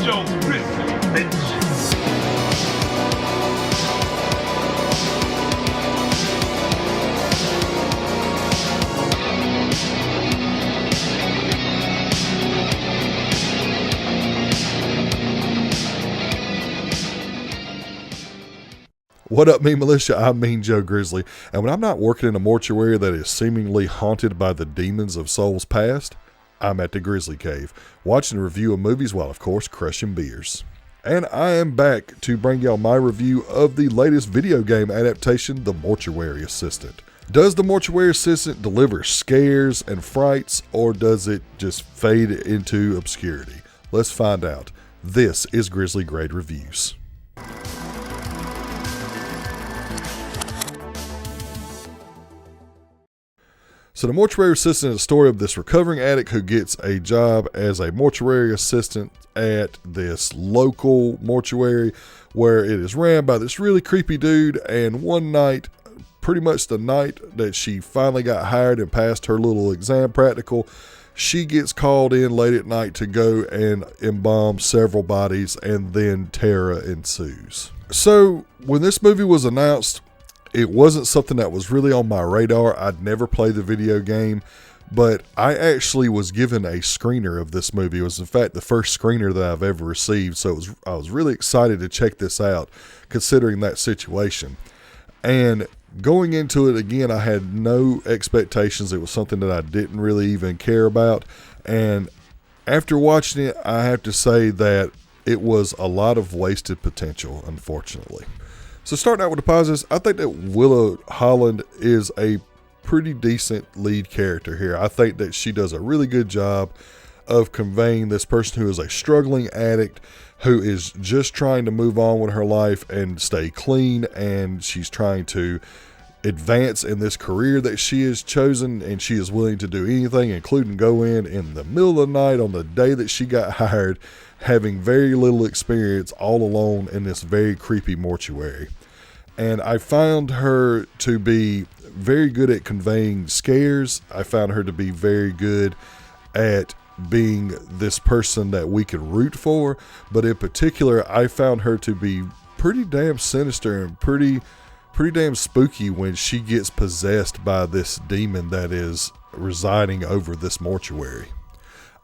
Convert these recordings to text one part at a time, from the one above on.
show Grizzly, bitch. What up, Militia? I'm Mean Joe Grizzly, and when I'm not working in a mortuary that is seemingly haunted by the demons of souls past, I'm at the Grizzly Cave, watching a review of movies while, of course, crushing beers. And I am back to bring y'all my review of the latest video game adaptation, The Mortuary Assistant. Does The Mortuary Assistant deliver scares and frights, or does it just fade into obscurity? Let's find out. This is Grizzly Grade Reviews. So The Mortuary Assistant is a story of this recovering addict who gets a job as a mortuary assistant at this local mortuary where it is ran by this really creepy dude. And one night, pretty much the night that she finally got hired and passed her little exam practical, she gets called in late at night to go and embalm several bodies, and then terror ensues. So when this movie was announced, it wasn't something that was really on my radar. I'd never played the video game, but I actually was given a screener of this movie. It was, in fact, the first screener that I've ever received, so I was really excited to check this out, considering that situation. And going into it, again, I had no expectations. It was something that I didn't really even care about, and after watching it, I have to say that it was a lot of wasted potential, unfortunately. So starting out with the positives, I think that Willow Holland is a pretty decent lead character here. I think that she does a really good job of conveying this person who is a struggling addict who is just trying to move on with her life and stay clean, and she's trying to advance in this career that she has chosen, and she is willing to do anything, including go in the middle of the night on the day that she got hired, having very little experience, all alone in this very creepy mortuary. And I found her to be very good at conveying scares. I found her to be very good at being this person that we can root for. But in particular, I found her to be pretty damn sinister and pretty damn spooky when she gets possessed by this demon that is residing over this mortuary.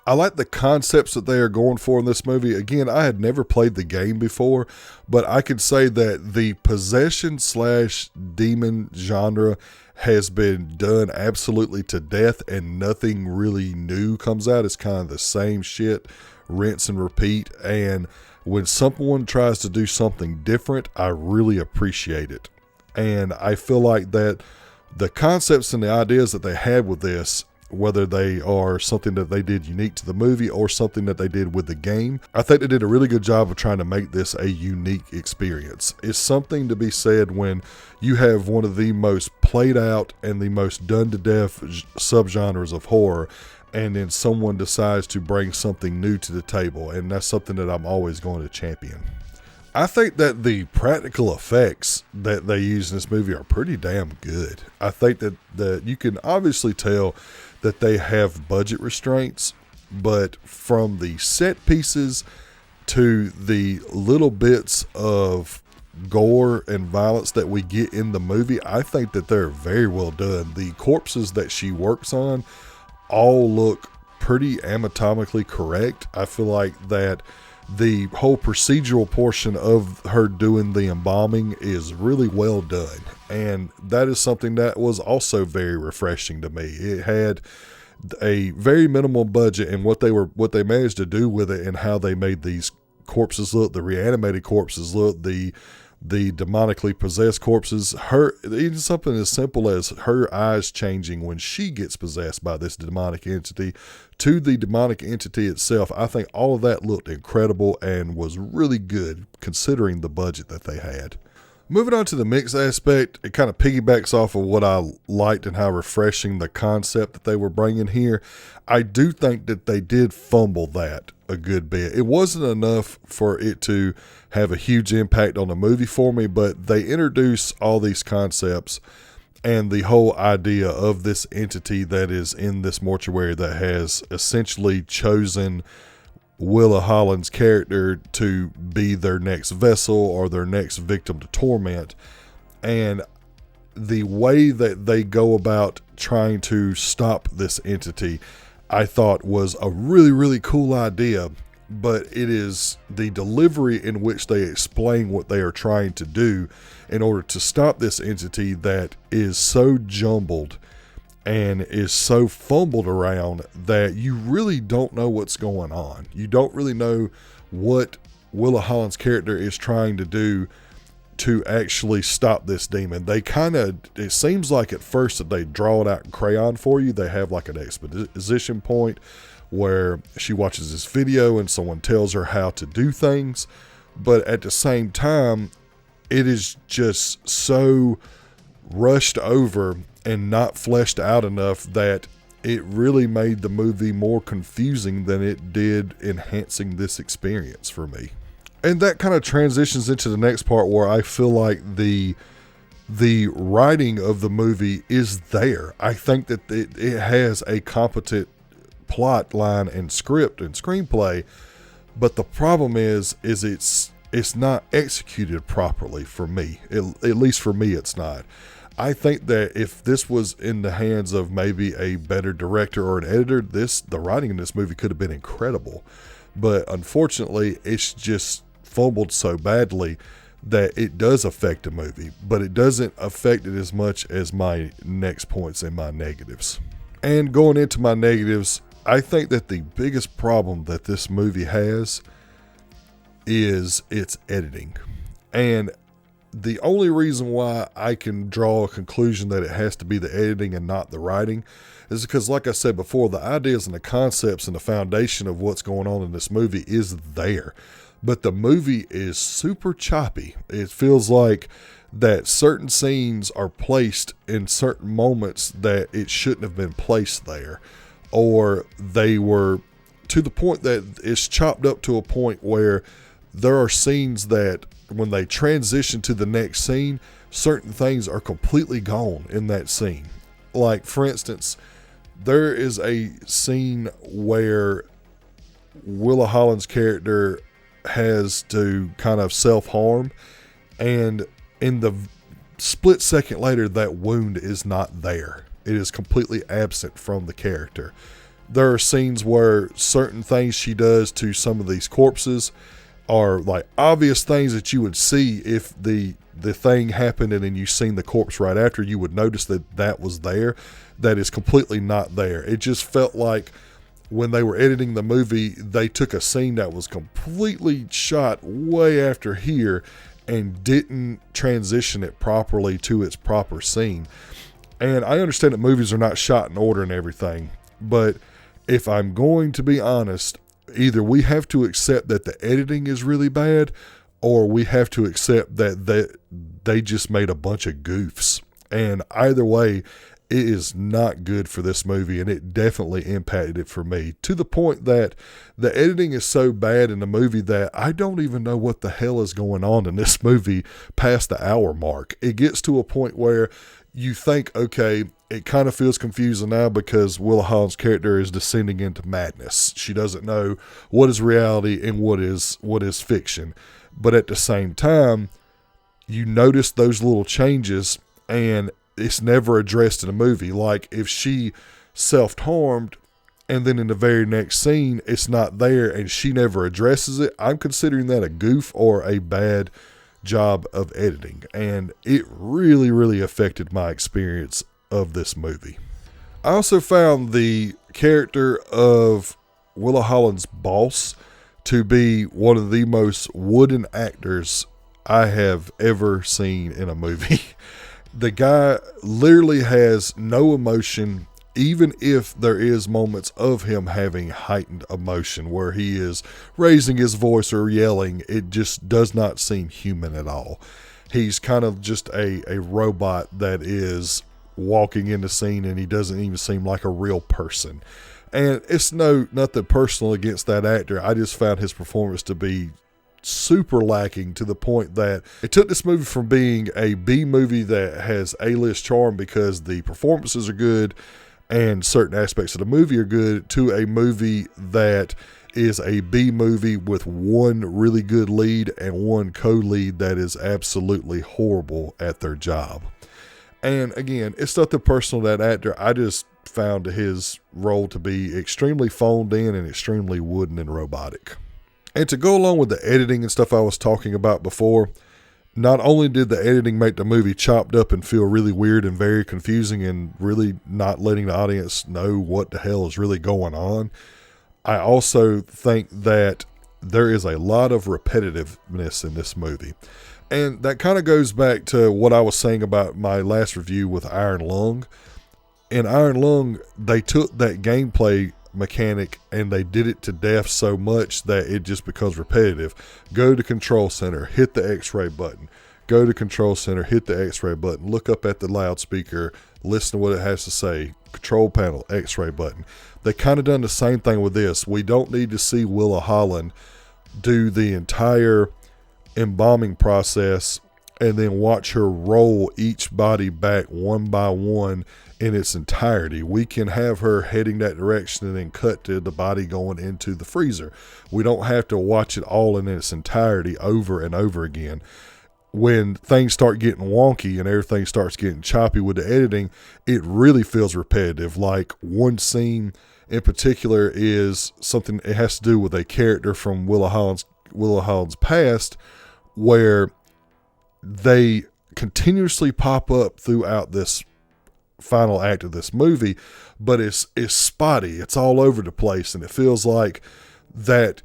I like the concepts that they are going for in this movie. Again, I had never played the game before, but I could say that the possession / demon genre has been done absolutely to death, and nothing really new comes out. It's kind of the same shit, rinse and repeat. And when someone tries to do something different, I really appreciate it. And I feel like that the concepts and the ideas that they had with this, whether they are something that they did unique to the movie or something that they did with the game, I think they did a really good job of trying to make this a unique experience. It's something to be said when you have one of the most played out and the most done to death subgenres of horror, and then someone decides to bring something new to the table, and that's something that I'm always going to champion. I think that the practical effects that they use in this movie are pretty damn good. I think that you can obviously tell that they have budget restraints, but from the set pieces to the little bits of gore and violence that we get in the movie, I think that they're very well done. The corpses that she works on all look pretty anatomically correct. I feel like that the whole procedural portion of her doing the embalming is really well done, and that is something that was also very refreshing to me. It had a very minimal budget, and what they managed to do with it and how they made these corpses look, the reanimated corpses look, the demonically possessed corpses, even something as simple as her eyes changing when she gets possessed by this demonic entity to the demonic entity itself. I think all of that looked incredible and was really good considering the budget that they had. Moving on to the mix aspect, it kind of piggybacks off of what I liked and how refreshing the concept that they were bringing here. I do think that they did fumble that a good bit. It wasn't enough for it to have a huge impact on the movie for me, but they introduce all these concepts and the whole idea of this entity that is in this mortuary that has essentially chosen Willa Holland's character to be their next vessel or their next victim to torment. And the way that they go about trying to stop this entity, I thought was a really, really cool idea. But it is the delivery in which they explain what they are trying to do in order to stop this entity that is so jumbled and is so fumbled around that you really don't know what's going on. You don't really know what Willa Holland's character is trying to do to actually stop this demon. They it seems like at first that they draw it out in crayon for you. They have like an exposition point where she watches this video and someone tells her how to do things. But at the same time, it is just so rushed over and not fleshed out enough that it really made the movie more confusing than it did enhancing this experience for me. And that kind of transitions into the next part where I feel like the writing of the movie is there. I think that it has a competent plot line and script and screenplay, but the problem is it's not executed properly for me. At least for me, it's not. I think that if this was in the hands of maybe a better director or an editor, the writing in this movie could have been incredible. But unfortunately, it's just fumbled so badly that it does affect the movie, but it doesn't affect it as much as my next points and my negatives. And going into my negatives, I think that the biggest problem that this movie has is its editing. And the only reason why I can draw a conclusion that it has to be the editing and not the writing is because, like I said before, the ideas and the concepts and the foundation of what's going on in this movie is there. But the movie is super choppy. It feels like that certain scenes are placed in certain moments that it shouldn't have been placed there. Or they were to the point that it's chopped up to a point where there are scenes that when they transition to the next scene, certain things are completely gone in that scene. Like, for instance, there is a scene where Willa Holland's character has to kind of self-harm, and in the split second later, that wound is not there. It is completely absent from the character. There are scenes where certain things she does to some of these corpses are like obvious things that you would see if the thing happened and then you seen the corpse right after. You would notice that was there. That is completely not there. It just felt like when they were editing the movie, they took a scene that was completely shot way after here and didn't transition it properly to its proper scene. And I understand that movies are not shot in order and everything, but if I'm going to be honest, either we have to accept that the editing is really bad, or we have to accept that they just made a bunch of goofs. And either way, it is not good for this movie, and it definitely impacted it for me, to the point that the editing is so bad in the movie that I don't even know what the hell is going on in this movie past the hour mark. It gets to a point where you think, okay, it kind of feels confusing now because Willa Holland's character is descending into madness. She doesn't know what is reality and what is fiction. But at the same time, you notice those little changes and it's never addressed in a movie. Like if she self-harmed and then in the very next scene, it's not there and she never addresses it, I'm considering that a goof or a bad job of editing, and it really, really affected my experience of this movie. I also found the character of Willa Holland's boss to be one of the most wooden actors I have ever seen in a movie. The guy literally has no emotion, even if there is moments of him having heightened emotion where he is raising his voice or yelling. It just does not seem human at all. He's kind of just a robot that is walking in the scene, and he doesn't even seem like a real person. And it's nothing personal against that actor. I just found his performance to be super lacking, to the point that it took this movie from being a B movie that has A-list charm because the performances are good and certain aspects of the movie are good, to a movie that is a B movie with one really good lead and one co-lead that is absolutely horrible at their job. And again, it's nothing personal to that actor. I just found his role to be extremely phoned in and extremely wooden and robotic. And to go along with the editing and stuff I was talking about before, not only did the editing make the movie chopped up and feel really weird and very confusing and really not letting the audience know what the hell is really going on, I also think that there is a lot of repetitiveness in this movie. And that kind of goes back to what I was saying about my last review with Iron Lung. In Iron Lung, they took that gameplay mechanic and they did it to death so much that it just becomes repetitive. Go to control center, hit the X-ray button. Go to control center, hit the X-ray button. Look up at the loudspeaker, listen to what it has to say. Control panel, X-ray button. They kind of done the same thing with this. We don't need to see Willa Holland do the entire embalming process and then watch her roll each body back one by one in its entirety. We can have her heading that direction and then cut to the body going into the freezer. We don't have to watch it all in its entirety over and over again. When things start getting wonky and everything starts getting choppy with the editing, it really feels repetitive. Like one scene in particular is something, it has to do with a character from Willa Holland's past, where they continuously pop up throughout this final act of this movie, but it's spotty. It's all over the place, and it feels like that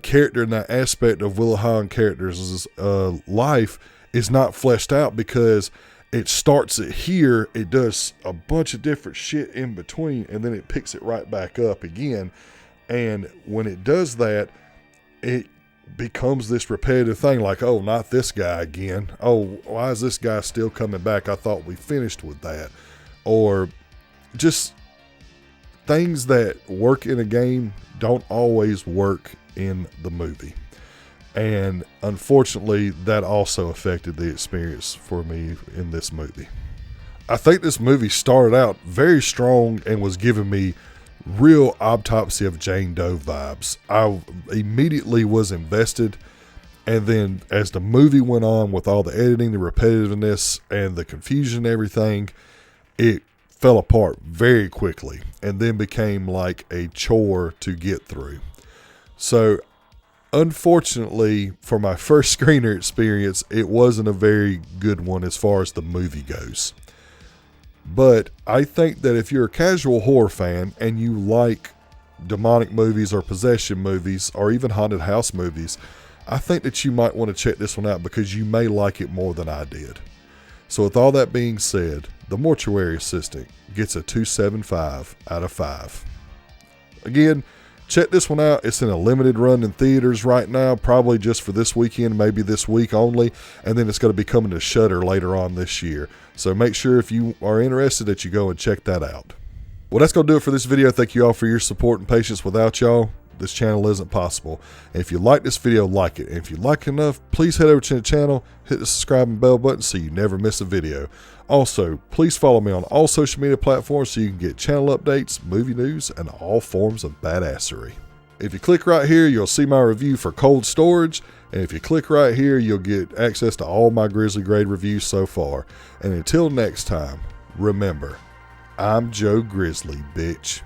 character and that aspect of Willa Holland character's life is not fleshed out, because it starts it here, it does a bunch of different shit in between, and then it picks it right back up again. And when it does that, it becomes this repetitive thing, like, oh, not this guy again. Oh, why is this guy still coming back? I thought we finished with that. Or just things that work in a game don't always work in the movie. And unfortunately, that also affected the experience for me in this movie. I think this movie started out very strong and was giving me real Autopsy of Jane Doe vibes. I immediately was invested, and then as the movie went on with all the editing, the repetitiveness, and the confusion and everything, it fell apart very quickly and then became like a chore to get through. So unfortunately, for my first screener experience, it wasn't a very good one as far as the movie goes. But I think that if you're a casual horror fan and you like demonic movies or possession movies or even haunted house movies, I think that you might want to check this one out, because you may like it more than I did. So with all that being said, The Mortuary Assistant gets a 2.75 out of 5. Again, check this one out. It's in a limited run in theaters right now, probably just for this weekend, maybe this week only, and then it's going to be coming to Shudder later on this year. So make sure, if you are interested, that you go and check that out. Well, that's going to do it for this video. Thank you all for your support and patience. Without y'all, this channel isn't possible. And if you like this video, like it. And if you like it enough, please head over to the channel, hit the subscribe and bell button so you never miss a video. Also, please follow me on all social media platforms so you can get channel updates, movie news, and all forms of badassery. If you click right here, you'll see my review for Cold Storage. And if you click right here, you'll get access to all my Grizzly Grade reviews so far. And until next time, remember, I'm Joe Grizzly, bitch.